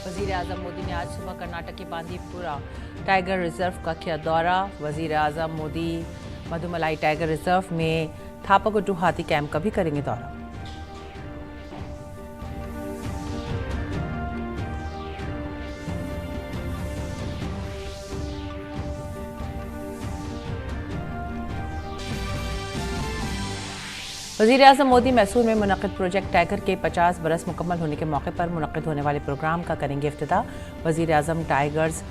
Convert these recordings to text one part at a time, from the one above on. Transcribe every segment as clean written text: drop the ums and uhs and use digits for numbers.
वज़ीर आज़म मोदी ने आज सुबह कर्नाटक के बांदीपुरा टाइगर रिजर्व का किया दौरा। वज़ीर आज़म मोदी मधुमलाई टाइगर रिजर्व में थापागुट्टू हाथी कैंप का भी करेंगे दौरा। वज़ीर आज़म मोदी मैसूर में मुनक़िद प्रोजेक्ट टाइगर के 50 बरस मुकम्मल होने के मौके पर मुनक़िद होने वाले प्रोग्राम का करेंगे इफ्तिताह। वज़ीर आज़म टाइगर्स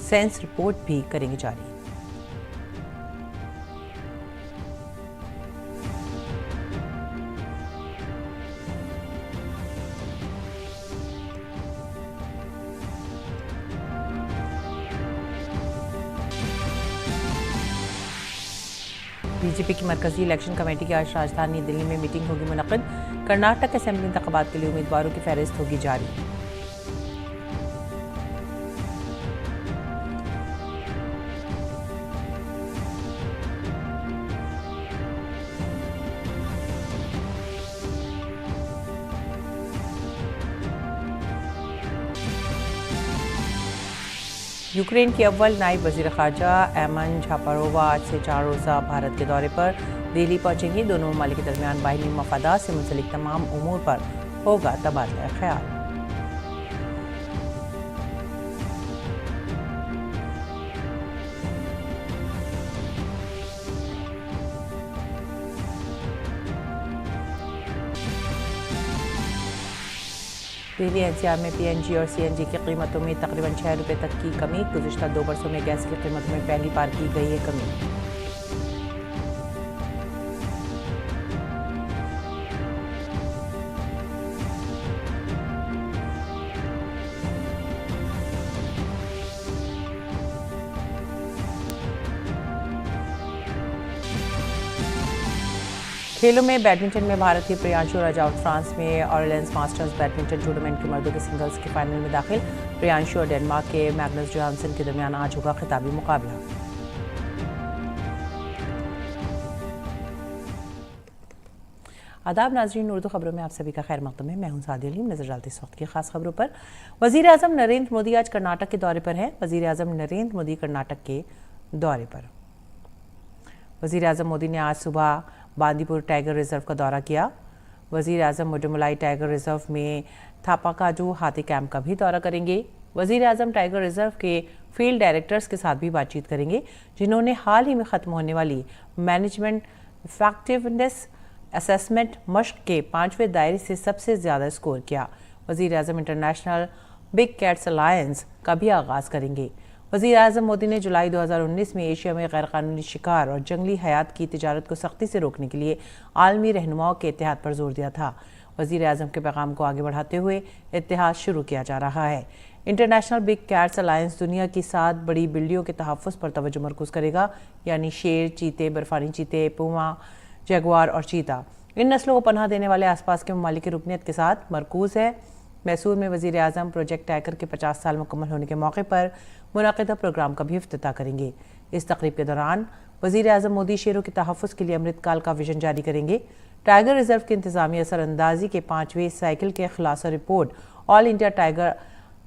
सेंस रिपोर्ट भी करेंगे जारी। बीजेपी की मरकजी इलेक्शन कमेटी की आज राजधानी दिल्ली में मीटिंग होगी मुनक़िद। कर्नाटक असेंबली इंतख़ाबात के लिए उम्मीदवारों की फहरिस्त होगी जारी। यूक्रेन की अव्वल नायब वज़ीर ख़ारजा एमन झापारोवा आज से 4 रोज़ा भारत के दौरे पर दिल्ली पहुंचेंगी। दोनों ममालिक के दरमियान बाहिनी मफादात से मुंसलिक तमाम उमूर पर होगा तबादला ख्याल। दिल्ली एनसीआर में पीएनजी और सीएनजी की कीमतों में तकरीबन 6 रुपये तक की कमी। गुज़िश्ता 2 बरसों में गैस की कीमत में पहली बार की गई है कमी। खेलों में बैडमिंटन में भारतीय प्रियांशु रजावत फ्रांस में ऑरलेंस मास्टर्स बैडमिंटन टूर्नामेंट के मर्दों के सिंगल्स के फाइनल में दाखिल। प्रियांशु और डेनमार्क के मैग्नस जोहानसन के दरमियान आज होगा खिताबी मुकाबला। आदाब नाज़रीन, उर्दू खबरों में आप सभी का खैर मक़दम है। मैं हूं सादिया अलीम। नजर डालते इस वक्त की खास खबरों पर। वज़ीर आज़म नरेंद्र मोदी आज कर्नाटक के दौरे पर हैं। वज़ीर आज़म नरेंद्र मोदी कर्नाटक के दौरे पर। वज़ीर आज़म मोदी ने आज सुबह बांदीपुर टाइगर रिजर्व का दौरा किया। वज़ीर आज़म मधुमलाई टाइगर रिजर्व में थापागुट्टू हाथी कैंप का भी दौरा करेंगे। वज़ीर आज़म टाइगर रिजर्व के फील्ड डायरेक्टर्स के साथ भी बातचीत करेंगे, जिन्होंने हाल ही में ख़त्म होने वाली मैनेजमेंट इफेक्टिवनेस असेसमेंट मश्क के 5वें दायरे से सबसे ज़्यादा स्कोर किया। वज़ीर आज़म इंटरनेशनल बिग कैट्स अलायंस का भी आगाज़ करेंगे। वज़ीर आज़म मोदी ने जुलाई 2019 में एशिया में गैरकानूनी शिकार और जंगली हयात की तिजारत को सख्ती से रोकने के लिए आलमी रहनुमाओं के इत्तेहाद पर जोर दिया था। वज़ीर आज़म के पैगाम को आगे बढ़ाते हुए इत्तेहाद शुरू किया जा रहा है। इंटरनेशनल बिग कैट्स अलायंस दुनिया की 7 बड़ी बिल्लियों के तहफ़्फ़ुज़ पर तवज्जो मरकूज़ करेगा, यानी शेर, चीते, बर्फ़ानी चीते, पूमा, जगुआर और चीता। इन नस्लों को पनाह देने वाले आसपास के ममालिक की रुकनीत के साथ मरकूज़ है। मैसूर में वज़ीर आज़म प्रोजेक्ट टाइगर के 50 साल मुकम्मल होने के मौके पर मुनक़िदा प्रोग्राम का भी इफ्तिताह करेंगे। इस तकरीब के दौरान वज़ीर आज़म मोदी शेरों के तहफ़्फ़ुज़ के लिए अमृतकाल का विजन जारी करेंगे। टाइगर रिजर्व की इंतज़ामी असरअंदाज़ी के 5वें साइकिल के खुलासा report, all India tiger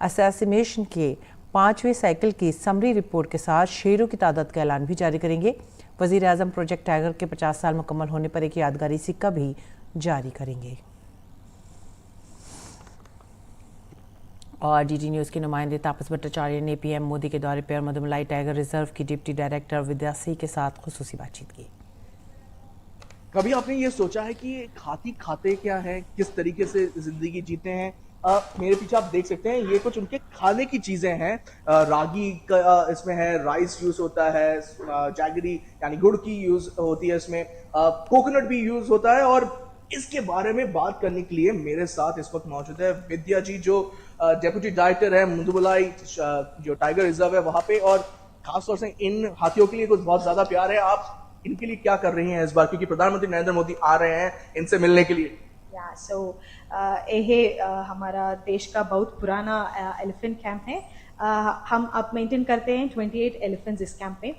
association के 5वें साइकिल की समरी रिपोर्ट के साथ शेरों की तादाद का ऐलान भी जारी करेंगे। वज़ीर आज़म प्रोजेक्ट टाइगर के 50 साल मुकम्मल होने पर एक यादगारी सिक्का भी जारी करेंगे। और डीडी न्यूज़ के नुमाइंदे तापस भट्टाचार्य ने पीएम मोदी के दौरे पर मधुमलाई टाइगर रिजर्व की डिप्टी डायरेक्टर विद्या सिंह के साथ खुसूसी बातचीत की। कभी आपने ये सोचा है कि हाथी खाते क्या है, किस तरीके से जिंदगी जीते हैं? मेरे पीछे आप देख सकते हैं, ये कुछ उनके खाने की चीजें हैं। रागी का इसमें है, राइस यूज होता है, जैगरी यानी गुड़ की यूज होती है इसमें, कोकोनट भी यूज होता है। और इसके बारे में बात करने के लिए मेरे साथ इस वक्त मौजूद है विद्या जी, जो डेप्यूटी डायरेक्टर है मधुमलाई जो टाइगर रिजर्व है वहां पे, और खासतौर से इन हाथियों के लिए कुछ बहुत ज्यादा प्यार है। आप इनके लिए क्या कर रही हैं इस बार, क्योंकि प्रधानमंत्री नरेंद्र मोदी आ रहे हैं इनसे मिलने के लिए? ये हमारा देश का बहुत पुराना एलिफेंट कैंप है। हम अब मेंटेन करते हैं 28 एलिफेंट्स इस कैंप पे।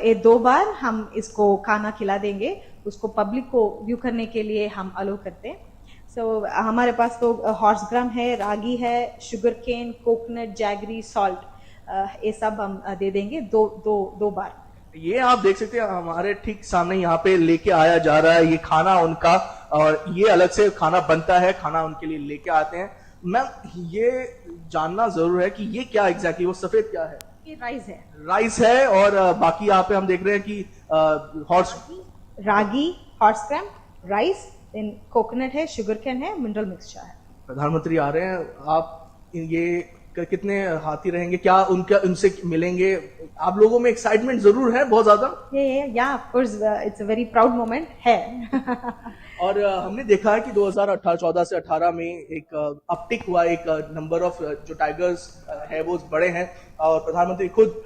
ये 2 बार हम इसको खाना खिला देंगे, उसको पब्लिक को व्यू करने के लिए हम अलो करते हैं। सो हमारे पास तो हॉर्स ग्राम है, रागी है, sugar cane, coconut, jaggery, salt, ये सब हम दे देंगे दो बार। ये आप देख सकते हैं हमारे ठीक सामने यहाँ पे लेके आया जा रहा है ये खाना उनका, और ये अलग से खाना बनता है, खाना उनके लिए लेके आते हैं। मैम ये जानना जरूर है कि ये क्या एग्जैक्टली वो सफेद क्या है? ये राइस है। राइस है, और बाकी यहाँ पे हम देख रहे हैं कि हॉर्स रागी, हॉर्स ग्राम, राइस, देन कोकोनट है, शुगर कैन है, मिनरल मिक्सचर है। प्रधानमंत्री आ रहे हैं, आप ये कितने हाथी रहेंगे, क्या उनका उनसे मिलेंगे? आप लोगों में एक्साइटमेंट जरूर है बहुत ज्यादा। या of course it's a very proud moment है। और हमने देखा है कि 2014 से 18 में एक अपटिक हुआ, एक नंबर ऑफ जो टाइगर्स है वो बड़े हैं, और प्रधानमंत्री खुद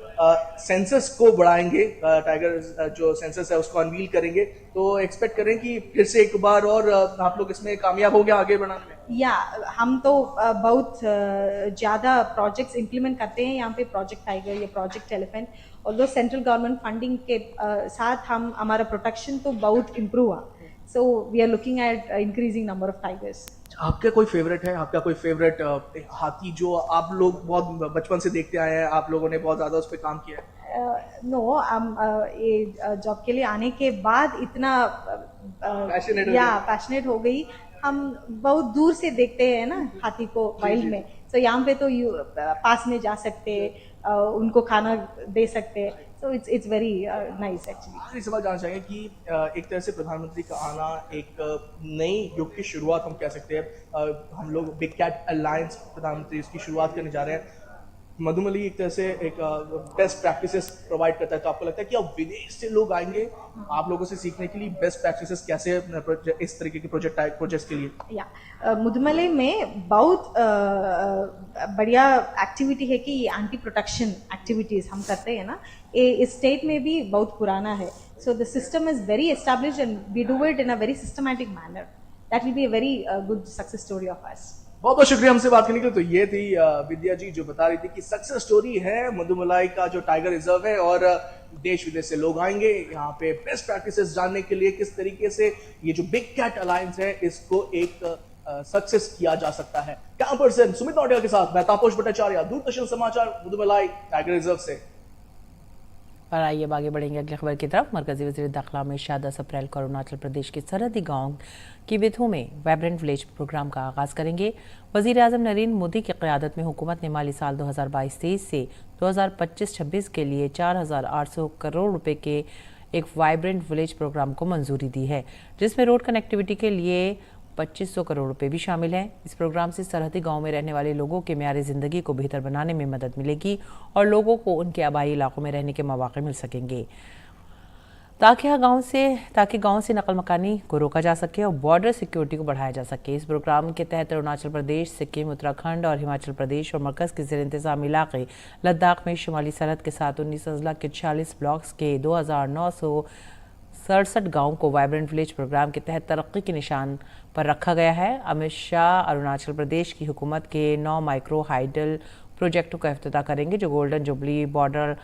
सेंसस को बढ़ाएंगे, टाइगर जो सेंसस है उसको अनवील करेंगे, तो एक्सपेक्ट करें कि फिर से एक बार और आप लोग इसमें कामयाब हो गए आगे बढ़ाने में। या हम तो बहुत ज़्यादा प्रोजेक्ट्स इम्प्लीमेंट करते हैं यहाँ पे, प्रोजेक्ट टाइगर या प्रोजेक्ट एलिफेंट, और दो सेंट्रल गवर्नमेंट फंडिंग के साथ हम हमारा प्रोटेक्शन तो बहुत इम्प्रूव हुआ। So we are looking at increasing number of tigers. आपका कोई फेवरेट है? आपका कोई फेवरेट हाथी जो आप लोग बहुत बचपन से देखते आए हैं, आप लोगों ने बहुत ज्यादा उस पर काम किया है? नो, ये जॉब के लिए आने के बाद इतना पैशनेट हो गई। हम बहुत दूर से देखते हैं ना हाथी को वाइल्ड में, तो यहाँ पे तो पास में जा सकते, उनको खाना दे सकते, so it's very nice actually। आखिरी सवाल जानना चाहेंगे कि एक तरह से प्रधानमंत्री का आना एक नई युग की शुरुआत हम कह सकते हैं। हम लोग बिग कैट अलायंस प्रधानमंत्री इसकी शुरुआत करने जा रहे हैं। मधुमली एक तरह से एक बेस्ट प्रैक्टिसेस प्रोवाइड करता है, तो आपको लगता है कि अब विदेश से लोग आएंगे आप लोगों से सीखने के लिए बेस्ट प्रैक्टिसेस कैसे इस तरीके के प्रोजेक्ट्स के लिए? या मुदमले में बहुत बढ़िया एक्टिविटी है कि ये एंटी प्रोटेक्शन एक्टिविटीज हम करते हैं ना, ये इस स्टेट में भी बहुत पुराना है। So the system is very established and we do it in a very systematic manner. That will be a very good success story of us. बहुत बहुत शुक्रिया हमसे बात करने के लिए। तो ये थी विद्या जी जो बता रही थी कि सक्सेस स्टोरी है मधुमलाई का जो टाइगर रिजर्व है, और देश विदेश से लोग आएंगे यहाँ पे बेस्ट प्रैक्टिसेस जानने के लिए, किस तरीके से ये जो बिग कैट अलायंस है इसको एक सक्सेस किया जा सकता है। कैमरा पर्सन सुमित नौटियाल के साथ मैं तापस भट्टाचार्य, दूरदर्शन समाचार, मधुमलाई टाइगर रिजर्व से। और आइए आगे बढ़ेंगे अगली खबर की तरफ। मरकजी वज़ीर दाखिला अमित शाह 10 अप्रैल को अरुणाचल प्रदेश के सरहदी गांव की विथु में वाइब्रेंट विलेज प्रोग्राम का आगाज़ करेंगे। वज़ीर आज़म नरेंद्र मोदी की क़यादत में हुकूमत ने माली साल 2022-23 से 2025-26 के लिए 4,800 करोड़ रुपए के एक वाइब्रेंट विलेज प्रोग्राम को मंजूरी दी है, जिसमें रोड कनेक्टिविटी के लिए 2500 करोड़ रुपए भी शामिल हैं। इस प्रोग्राम से सरहदी गांव में रहने वाले लोगों के म्यारी ज़िंदगी को बेहतर बनाने में मदद मिलेगी और लोगों को उनके आबाई इलाकों में रहने के मौके मिल सकेंगे, ताकि गांव से नकल मकानी को रोका जा सके और बॉर्डर सिक्योरिटी को बढ़ाया जा सके। इस प्रोग्राम के तहत अरुणाचल प्रदेश, सिक्किम, उत्तराखंड और हिमाचल प्रदेश और मरकज़ के ज़ेर इंतज़ाम इलाके लद्दाख में शुमाली सरहद के साथ 19 अजला के 46 ब्लॉक्स के 2,967 गाँव को वाइब्रेंट विलेज प्रोग्राम के तहत तरक्की के निशान पर रखा गया है। अमित शाह अरुणाचल प्रदेश की हुकूमत के 9 माइक्रो हाइडल प्रोजेक्टों का इफ्तिताह करेंगे, जो golden jubilee border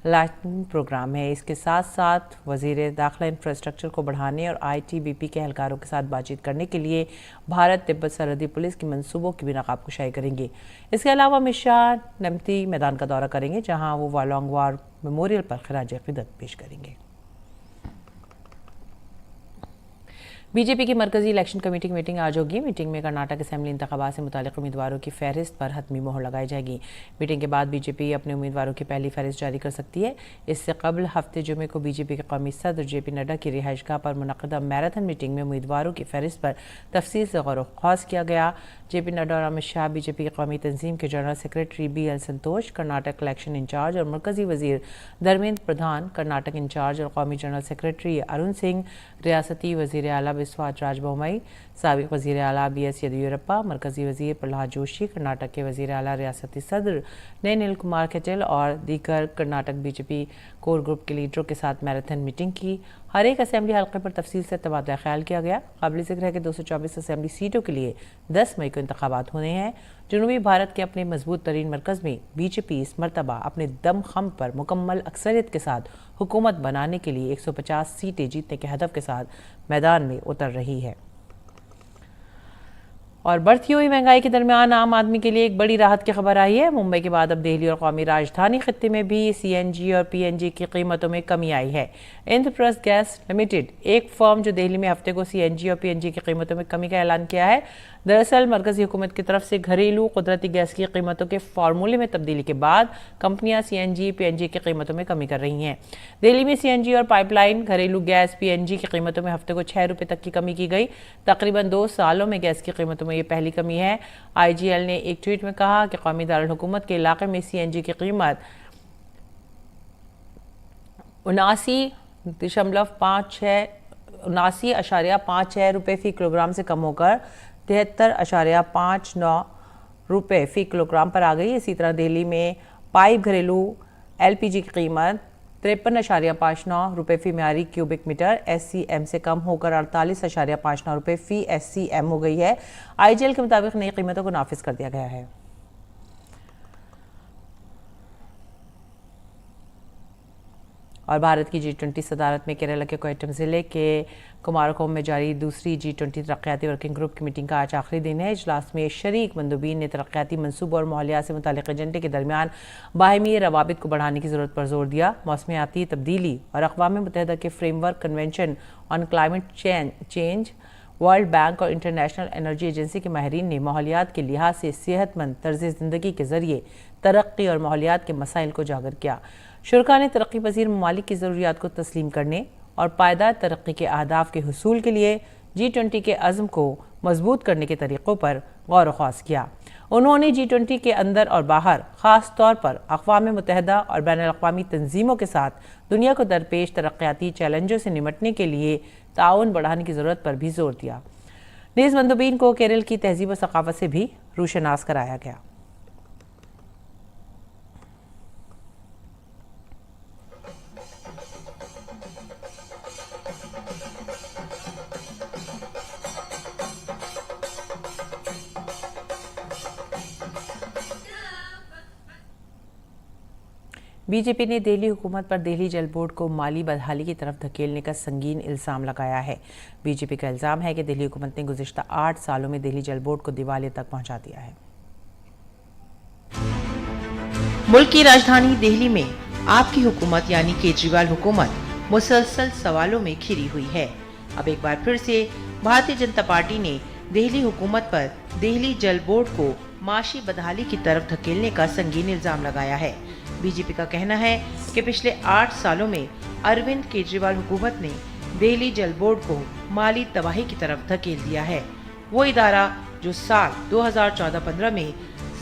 lighting programme है। इसके साथ साथ वज़ीर दाखिला इंफ्रास्ट्रक्चर को बढ़ाने और ITBP के एहलकारों के साथ बातचीत करने के लिए भारत तिब्बत सरहदी पुलिस की मंसूबों की भी नकाबकुशाई करेंगे। इसके अलावा अमित शाह नमती मैदान का दौरा करेंगे, जहाँ वो वालोंग वार मेमोरियल पर खराज अक़ीदत पेश करेंगे। बीजेपी की मरकजी इलेक्शन कमेटी की मीटिंग आज होगी। मीटिंग में कर्नाटक असेंबली इंतखाबात से मुताल्लिक़ उम्मीदवारों की फहरिस्त पर हतमी मोहर लगाई जाएगी। मीटिंग के बाद बीजेपी अपने उम्मीदवारों की पहली फहरिस्त जारी कर सकती है। इससे कबल हफ्ते जुमे को बीजेपी के कौमी सदर JP नड्डा की रिहाइशगाह पर मुनक़दा मैराथन मीटिंग में उम्मीदवारों की फहरिस्त पर तफसील से गौर व ख़ास किया गया। JP नड्डा और अमित शाह, बीजेपी की कौमी तंजीम के जनरल सेक्रेटरी BL संतोष, कर्नाटक इलेक्शन इंचार्ज और मरकजी वज़ीर धर्मेंद्र प्रधान, कर्नाटक इंचार्ज और कौमी जनरल सेक्रेटरी अरुण सिंह, रियासती वज़ीर आला बिस्वात राजबोमई, साबिक़ वज़ीर आला BS येदियुरप्पा, मरकजी वज़ीर प्रहलाद जोशी, कर्नाटक के वज़ीर आला रियासती सदर नील कुमार कटील और दीगर कर्नाटक बीजेपी कोर ग्रुप के लीडरों के साथ मैराथन मीटिंग की। हर एक असेंबली हल्के पर तफसील से तबादला ख्याल किया गया। काबिल ज़िक्र है कि 224 असेंबली सीटों के लिए 10 मई को इंतखाबात होने हैं। जनूबी भारत के अपने मजबूत तरीन मरकज़ में बीजेपी इस मरतबा अपने दमखम पर मुकम्मल अक्सरियत के साथ हुकूमत बनाने के लिए 150 सीटें जीतने के हदफ के साथ मैदान में उतर रही है। और बढ़ती हुई महंगाई के दरमियान आम आदमी के लिए एक बड़ी राहत की खबर आई है। मुंबई के बाद अब दिल्ली और कौमी राजधानी खित्ते में भी सीएनजी और पीएनजी की कीमतों में कमी आई है। इंद्रप्रस्थ गैस लिमिटेड, एक फर्म जो दिल्ली में हफ्ते को सीएनजी और पीएनजी की कीमतों में कमी का ऐलान किया है। दरअसल मरकजी हुकूमत की तरफ से घरेलू कुदरती गैस की कीमतों के फार्मूले में तब्दीली के बाद कंपनियां सीएनजी पीएनजी की कीमतों में कमी कर रही हैं। दिल्ली में सीएनजी और पाइपलाइन घरेलू गैस पीएनजी की कीमतों में हफ्ते को 6 रुपये तक की कमी की गई। तकरीबन 2 सालों में गैस की कीमतों में ये पहली कमी है। आईजीएल ने एक ट्वीट में कहा कि कौमी दारुल हुकूमत के इलाके में सीएनजी की कीमत 79.56 रुपये फी किलोग्राम से कम होकर 73.59 रुपये फी किलोग्राम पर आ गई। इसी तरह दिल्ली में पाइप घरेलू एलपीजी की कीमत 53.59 रुपये फी म्यारी क्यूबिक मीटर एससीएम से कम होकर 48.59 रुपये फी एससीएम हो गई है। आईजीएल के मुताबिक नई कीमतों को नाफिज कर दिया गया है। और भारत की G20 सदारत में केरला के कोयटम जिले के कुमारकोम में जारी दूसरी G20 तरक्याती वर्किंग ग्रुप की मीटिंग का आज आखिरी दिन है। इजलास में शरीक मंदूबीन ने तरक्याती मनसूबों और माहौलियात से मुतालिक एजेंडे के दरमियान बाहमी रवाबित को बढ़ाने की जरूरत पर जोर दिया। मौसमियाती तब्दीली और अक़वाम मुत्तहिदा के framework convention on climate change, world bank और इंटरनेशनल एनर्जी एजेंसी के माहिरीन ने माहौलियात के लिहाज से सेहतमंद तर्ज ज़िंदगी के जरिए तरक्की और माहौलियात के मसाइल को उजागर किया। शुरका ने तरक्की पजीर ममालिक की ज़रूरियात को तस्लीम करने और पायदार तरक्की के अहदाफ के हुसूल के लिए G20 के अज़्म को मजबूत करने के तरीक़ों पर गौर ख़ास किया। उन्होंने G20 के अंदर और बाहर ख़ास तौर पर अक़वाम मुत्तहिदा और बैनुल-अक़वामी तंजीमों के साथ दुनिया को दरपेश तरक्याती चैलेंजों से निमटने के लिए ताउन बढ़ाने की ज़रूरत पर भी जोर दिया। नीज़ मंदूबीन को केरल की तहजीब और सक़ाफ़त से भी रूशनास कराया गया। बीजेपी ने दिल्ली हुकूमत पर दिल्ली जल बोर्ड को माली बदहाली की तरफ धकेलने का संगीन इल्ज़ाम लगाया है। बीजेपी का इल्ज़ाम है कि दिल्ली हुकूमत ने गुज़िश्ता 8 सालों में दिल्ली जल बोर्ड को दिवालिया तक पहुंचा दिया है। मुल्क की राजधानी दिल्ली में आपकी हुकूमत यानी केजरीवाल हुकूमत मुसलसल सवालों में घिरी हुई है। अब एक बार फिर से भारतीय जनता पार्टी ने दिल्ली हुकूमत पर दिल्ली जल बोर्ड को माशी बदहाली की तरफ धकेलने का संगीन इल्ज़ाम लगाया है। बीजेपी का कहना है कि पिछले 8 सालों में अरविंद केजरीवाल हुकूमत ने दिल्ली जल बोर्ड को माली तबाही की तरफ धकेल दिया है। वो इदारा जो साल 2014-15 में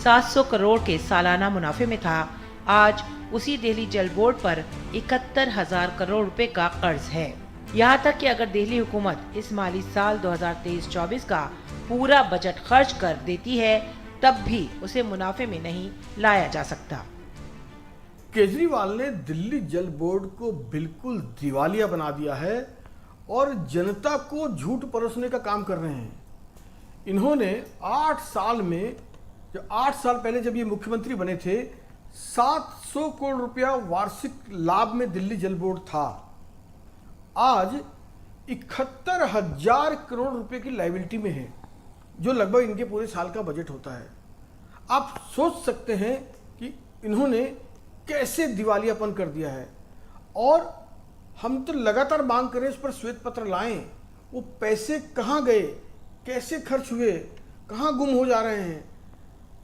700 करोड़ के सालाना मुनाफे में था, आज उसी दिल्ली जल बोर्ड पर 71,000 करोड़ रुपए का कर्ज है। यहाँ तक कि अगर दिल्ली हुकूमत इस माली साल 2023-24 का पूरा बजट खर्च कर देती है, तब भी उसे मुनाफे में नहीं लाया जा सकता। केजरीवाल ने दिल्ली जल बोर्ड को बिल्कुल दिवालिया बना दिया है और जनता को झूठ परोसने का काम कर रहे हैं। इन्होंने 8 साल में, जो 8 साल पहले जब ये मुख्यमंत्री बने थे, 700 करोड़ रुपया वार्षिक लाभ में दिल्ली जल बोर्ड था। आज 71,000 करोड़ रुपए की लायबिलिटी में है, जो लगभग इनके पूरे साल का बजट होता है। आप सोच सकते हैं कि इन्होंने कैसे दिवालियापन कर दिया है। और हम तो लगातार मांग करें इस पर श्वेत पत्र लाएं, वो पैसे कहाँ गए, कैसे खर्च हुए, कहाँ गुम हो जा रहे हैं,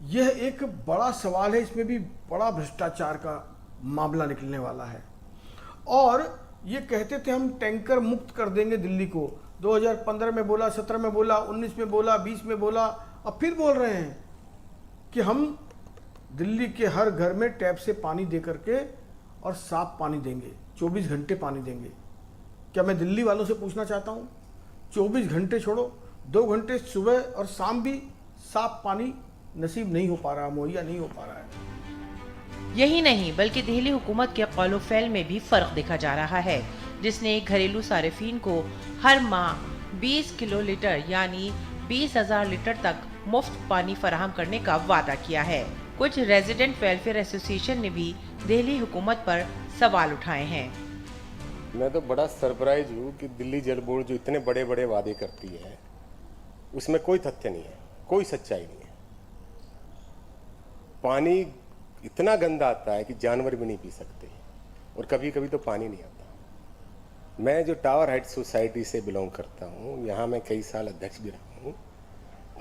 यह एक बड़ा सवाल है। इसमें भी बड़ा भ्रष्टाचार का मामला निकलने वाला है। और ये कहते थे हम टैंकर मुक्त कर देंगे दिल्ली को, 2015 में बोला, 17 में बोला, 19 में बोला, 20 में बोला, अब फिर बोल रहे हैं कि हम दिल्ली के हर घर में टैप से पानी दे करके और साफ पानी देंगे, 24 घंटे पानी देंगे। क्या मैं दिल्ली वालों से पूछना चाहता हूँ, 24 घंटे छोड़ो, 2 घंटे सुबह और शाम भी साफ पानी नसीब नहीं हो पा रहा, मुहैया नहीं हो पा रहा है। यही नहीं बल्कि दिल्ली हुकूमत के कौलो फैल में भी फर्क देखा जा रहा है, जिसने घरेलू सारिफीन को हर माह 20 किलो लीटर यानी 20,000 लीटर तक मुफ्त पानी फराहम करने का वादा किया है। कुछ रेजिडेंट वेलफेयर एसोसिएशन ने भी दिल्ली हुकूमत पर सवाल उठाए हैं। मैं तो बड़ा सरप्राइज हूँ कि दिल्ली जल बोर्ड जो इतने बड़े बड़े वादे करती है, उसमें कोई तथ्य नहीं है। कोई सच्चाई नहीं है। पानी इतना गंदा आता है कि जानवर भी नहीं पी सकते, और कभी कभी तो पानी नहीं आता। मैं जो टावर हाइट सोसाइटी से बिलोंग करता हूँ, यहाँ मैं कई साल अध्यक्ष भी रहा हूँ।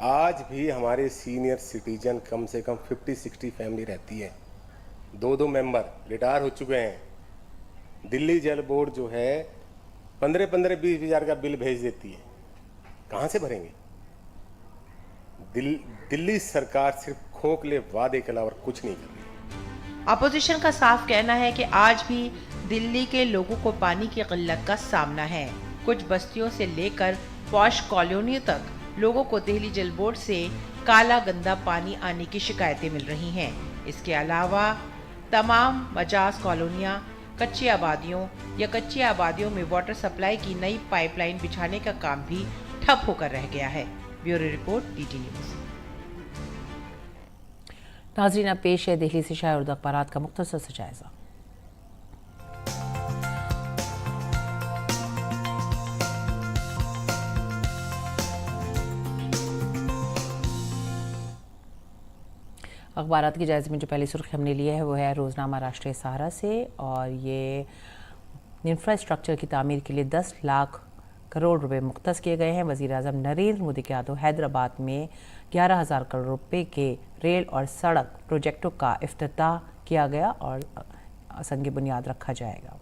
आज भी हमारे सीनियर सिटीजन कम से कम 50-60 फैमिली रहती है, 2-2 मेंबर रिटायर हो चुके हैं। दिल्ली जल बोर्ड जो है 15-20 हज़ार का बिल भेज देती है, कहाँ से भरेंगे? दिल्ली सरकार सिर्फ खोखले वादे के अलावा कुछ नहीं कर रही। अपोजिशन का साफ कहना है कि आज भी दिल्ली के लोगों को पानी की किल्लत का सामना है। कुछ बस्तियों से लेकर पॉश कॉलोनियों तक लोगों को दिल्ली जल बोर्ड से काला गंदा पानी आने की शिकायतें मिल रही हैं। इसके अलावा तमाम मजाज कॉलोनियां, कच्ची आबादियों या कच्ची आबादियों में वाटर सप्लाई की नई पाइपलाइन बिछाने का काम भी ठप होकर रह गया है। Bureau report, DT news. नाज़रीन, अब पेश है दिल्ली से शाया उर्दू अखबारात का मुख्तसर सा जायजा। अखबारात की जायज़े में जो पहली सुर्खी हमने ली है वो है रोज़नामा राष्ट्रीय सहारा से, और ये इंफ्रास्ट्रक्चर की तामीर के लिए 10 लाख करोड़ रुपए मुख्तस किए गए हैं। वज़ीर आज़म नरेंद्र मोदी के हाथों हैदराबाद में 11,000 करोड़ रुपए के रेल और सड़क प्रोजेक्टों का इफ्तिताह किया गया और संग बुनियाद रखा जाएगा।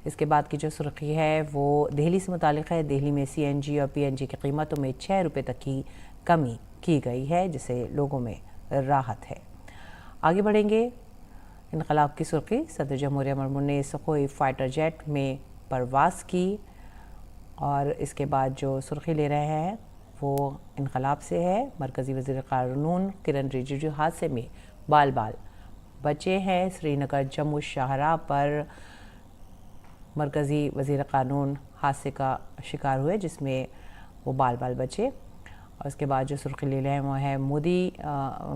इसके बाद की जो सुर्खी है वो दिल्ली से मुतालिक है। दिल्ली में CNG और PNG की कीमतों में 6 रुपये तक की कमी की गई है, जिससे लोगों में राहत है। आगे बढ़ेंगे। इनकलाब की सुर्खी, सदर जमहूरिया मुर्मू ने सुखोई फाइटर जेट में परवाज़ की, और इसके बाद जो सुर्खी ले रहे हैं वो इनकलाब से है। मरकज़ी वज़ीर क़ानून किरण रिजिजू हादसे में बाल बाल बचे हैं। श्रीनगर जम्मू शाहराह पर मरकज़ी वज़ीर क़ानून हादसे का शिकार हुए, जिसमें वो बाल बाल बचे। और उसके बाद जो सुर्खी ले रहे हैं वो है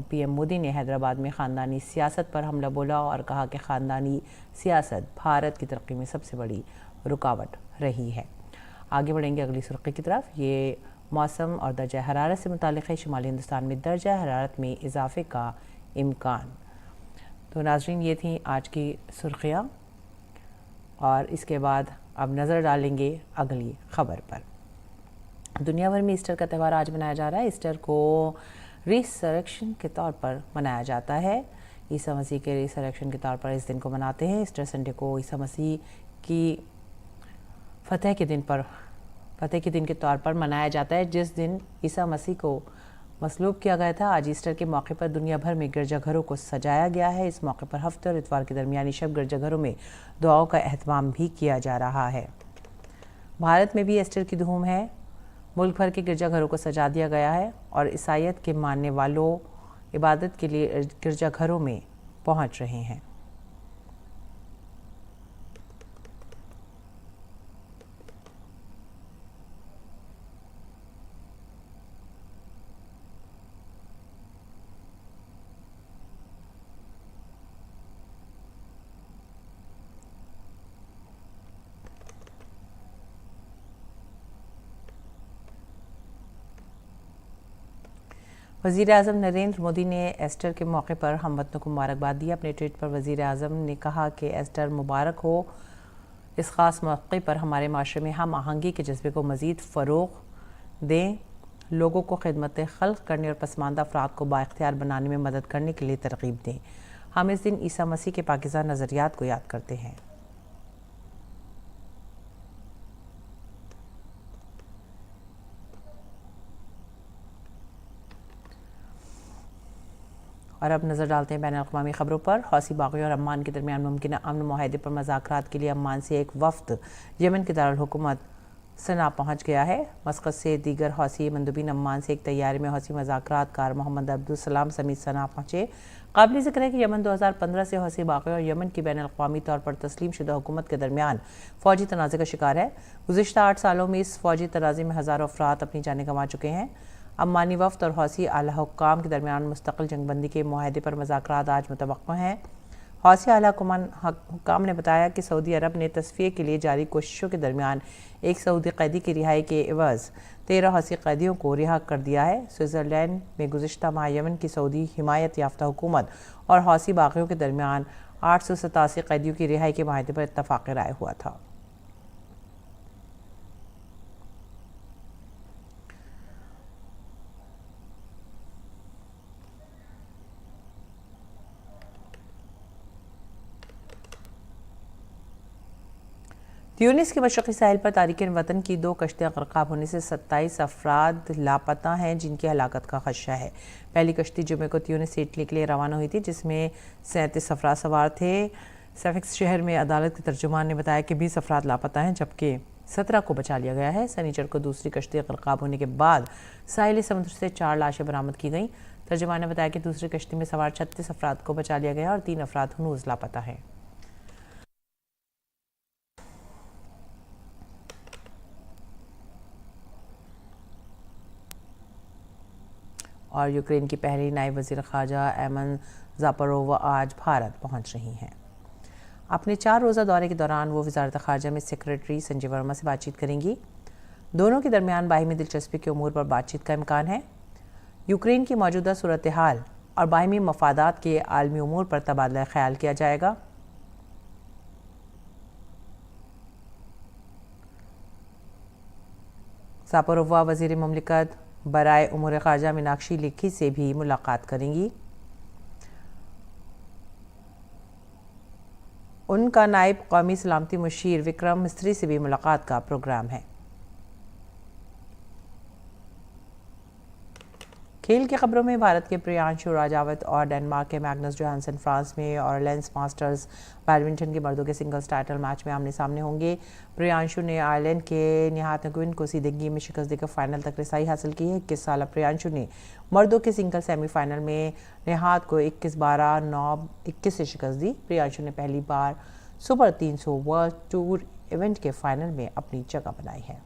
PM मोदी ने हैदराबाद में ख़ानदानी सियासत पर हमला बोला और कहा कि ख़ानदानी सियासत भारत की तरक्की में सबसे बड़ी रुकावट रही है। आगे बढ़ेंगे अगली सुर्खी की तरफ। ये मौसम और दर्जा हरारत से मुताल्लिक़ है। शुमाली हिंदुस्तान में दर्जा हरारत में इजाफे का इम्कान। तो नाज़रीन, ये थी आज की सुर्खियाँ, और इसके बाद अब नज़र डालेंगे अगली ख़बर पर। दुनिया भर में ईस्टर का त्यौहार आज मनाया जा रहा है। ईस्टर को रिसरेक्शन के तौर पर मनाया जाता है। ईसा मसीह के रिसरेक्शन के तौर पर इस दिन को मनाते हैं। ईस्टर संडे को ईसा मसीह की फतह के दिन के तौर पर मनाया जाता है, जिस दिन ईसा मसीह को मसलूब किया गया था। आज ईस्टर के मौके पर दुनिया भर में गिरजाघरों को सजाया गया है। इस मौके पर हफ्ते और इतवार के दरमियानी शब गिरजाघरों में दुआओं का एहतमाम भी किया जा रहा है। भारत में भी ईस्टर की धूम है। मुल्क भर के गिरजाघरों को सजा दिया गया है और ईसाईयत के मानने वालों इबादत के लिए गिरजाघरों में पहुंच रहे हैं। वज़ीर आज़म नरेंद्र मोदी ने ईस्टर के मौके पर हमवतनों को मुबारकबाद दी। अपने ट्वीट पर वज़ीर आज़म ने कहा कि ईस्टर मुबारक हो। इस ख़ास मौके पर हमारे माशरे में हम आहंगी के जज्बे को मज़ीद फ़रोग़ दें, लोगों को खिदमत खल्क़ करने और पसमानदा अफ़राद को बाइख्तियार बनाने में मदद करने के लिए तरग़ीब दें। हम इस दिन ईसा मसीह के पाकीज़ा नज़रियात को याद करते हैं। और अब नज़र डालते हैं बैन अक़वामी ख़बरों पर। हौसी बाग़ियों और अम्मान के दरमियान मुमकिन अमन माहिदे पर मुज़ाकरात के लिए अम्मान से एक वफ़द यमन के दारुल हुकूमत सना पहुँच गया है। मस्कत से दीगर हौसी मंदूबीन अम्मान से एक तैयारी में हौसी मुज़ाकरात कार मोहम्मद अब्दुल सलाम समेत सना पहुँचे। काबिल ज़िक्र है कि यमन 2015 से हौसी बाग़ियों और यमन की बैन अक़वामी तौर पर तस्लीम शुदा हुकूमत के दरमियान फ़ौजी तनाज़े का शिकार है। गुज़िश्ता 8 सालों में इस फ़ौजी तनाज़े में हज़ारों अफ़राद अपनी जानें गंवा चुके हैं। अम्मानी वफ़द और हौसी आला हुक्काम के दरमियान मुस्तक़िल जंगबंदी के मुआहदे पर मुज़ाकरात आज मुतवक्किल हैं। हौसी आला हुक्काम ने बताया कि सऊदी अरब ने तस्फ़िये के लिए जारी कोशिशों के दरमियान एक सऊदी कैदी की रिहाई के एवज़ 13 हौसी कैदियों को रिहा कर दिया है। स्विट्ज़रलैंड में गुज़िश्ता माह यमन की सऊदी हिमायत याफ्ता हुकूमत और हौसी बागियों के दरमियान 887 कैदियों की रिहाई के माहे पर इत्तफाक़ राय हुआ था। ट्यूनिस के मशरक़ी साहिल पर तारिकिन वतन की 2 कश्तियाँ ग़रक़ाब होने से 27 अफराद लापता हैं, जिनकी हलाकत का खदशा है। पहली कश्ती जुमे को ट्यूनिस से इटली के लिए रवाना हुई थी, जिसमें 37 अफराद सवार थे। सेफिक्स शहर में अदालत के तर्जुमान ने बताया कि 20 अफराद लापता हैं, जबकि 17 को बचा लिया गया है। शनिचर को दूसरी कश्ती ग़रक़ाब होने के बाद साहिल समुद्र से 4 लाशें बरामद की गईं। तर्जुमान ने बताया कि दूसरी कश्ती में सवार 36 अफराद को बचा लिया गया और 3 अफराद हनूज़ लापता हैं। और यूक्रेन की पहली नायब वज़ीर ख़ारजा एमन ज़ापरोवा आज भारत पहुंच रही हैं। अपने 4 रोज़ा दौरे के दौरान वो वज़ारत ख़ारजा में सेक्रेटरी संजय वर्मा से बातचीत करेंगी। दोनों के दरमियान बाहिमी दिलचस्पी के उमूर पर बातचीत का इम्कान है। यूक्रेन की मौजूदा सूरत हाल और बाहिमी मफादात के आलमी उमूर पर तबादला ख्याल किया जाएगा। ज़ापरोवा वज़ीर मुमलिकत बराए उमूर ख़ारजा मीनाक्षी लेखी से भी मुलाकात करेंगी। उनका नायब कौमी सलामती मुशीर विक्रम मिस्त्री से भी मुलाकात का प्रोग्राम है। खेल की खबरों में भारत के प्रियांशु राजावत और डेनमार्क के मैग्नस जोहानसन फ्रांस में ऑरलैंड्स मास्टर्स बैडमिंटन के मर्दों के सिंगल्स टाइटल मैच में आमने सामने होंगे। प्रियांशु ने आयरलैंड के निहात नगुइन को सीधे गेम में शिकस्त देकर फाइनल तक रसाई हासिल की है। 21 साल प्रियांशु ने मर्दों के सिंगल सेमीफाइनल में निहात को 21-12, 9-21 से शिकस्त दी। प्रियांशु ने पहली बार सुपर 300 वर्ल्ड टूर इवेंट के फाइनल में अपनी जगह बनाई है।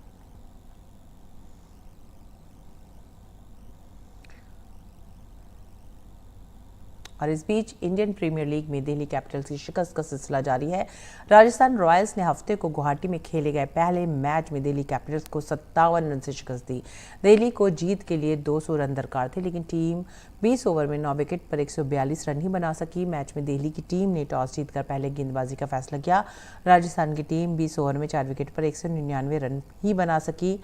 और इस बीच इंडियन प्रीमियर लीग में दिल्ली कैपिटल्स की शिकस्त का सिलसिला जारी है। राजस्थान रॉयल्स ने हफ्ते को गुवाहाटी में खेले गए पहले मैच में दिल्ली कैपिटल्स को 57 रन से शिकस्त दी। दिल्ली को जीत के लिए 200 रन दरकार थे, लेकिन टीम 20 ओवर में 9 विकेट पर 142 रन ही बना सकी। मैच में दिल्ली की टीम ने टॉस जीतकर पहले गेंदबाजी का फैसला किया। राजस्थान की टीम 20 ओवर में 4 विकेट पर 199 रन ही बना सकी।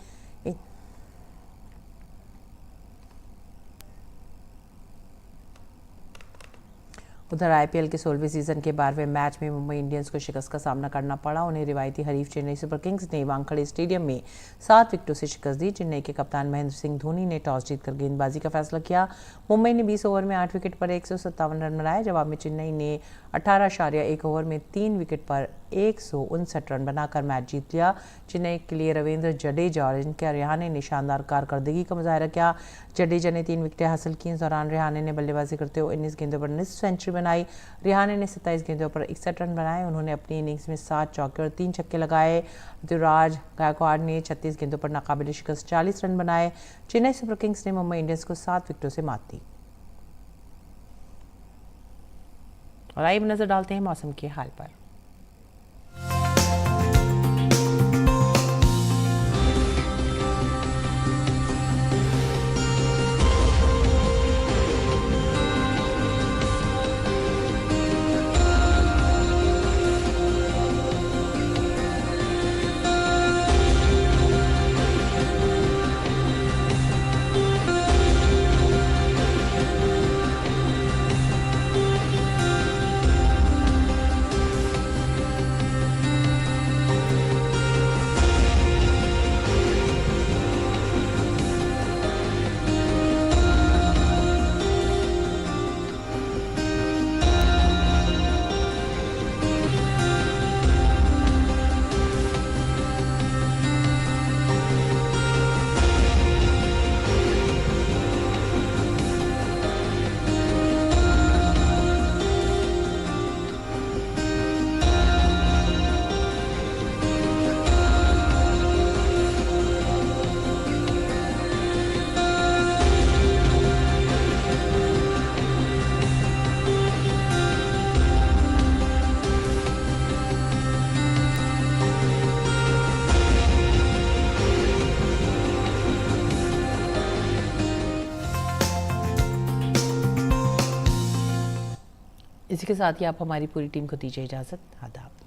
उधर आईपीएल के 16वें सीजन के 12वें मैच में मुंबई इंडियंस को शिकस्त का सामना करना पड़ा। उन्हें रिवायती हरीफ चेन्नई सुपर किंग्स ने वानखेड़े स्टेडियम में 7 विकेटों से शिकस्त दी। चेन्नई के कप्तान महेंद्र सिंह धोनी ने टॉस जीतकर गेंदबाजी का फैसला किया। मुंबई ने 20 ओवर में 8 विकेट पर 157 रन बनाए। जवाब में चेन्नई ने 18.1 ओवर में 3 विकेट पर 159 रन बनाकर मैच जीत लिया। चेन्नई के लिए रविंद्र जडेजा और इनके रिहाने ने शानदार कारकर्दगी का मुजाहरा किया। जडेजा ने 3 विकेटें हासिल की। इस दौरान रिहाने ने बल्लेबाजी करते हुए 19 गेंदों पर निस्फ सेंचुरी बनाई। रिहाने ने 27 गेंदों पर 61 रन बनाए। उन्होंने अपनी इनिंग्स में 7 चौके और 3 छक्के लगाए। ऋतुराज गायकवाड़ ने 36 गेंदों पर नाकाबिल शिकस्त 40 रन बनाए। चेन्नई सुपर किंग्स ने मुंबई इंडियंस को 7 विकेटों से मात दी। और आइए नजर डालते हैं मौसम के हाल पर। इसी के साथ ही आप हमारी पूरी टीम को दीजिए इजाज़त। आदाब।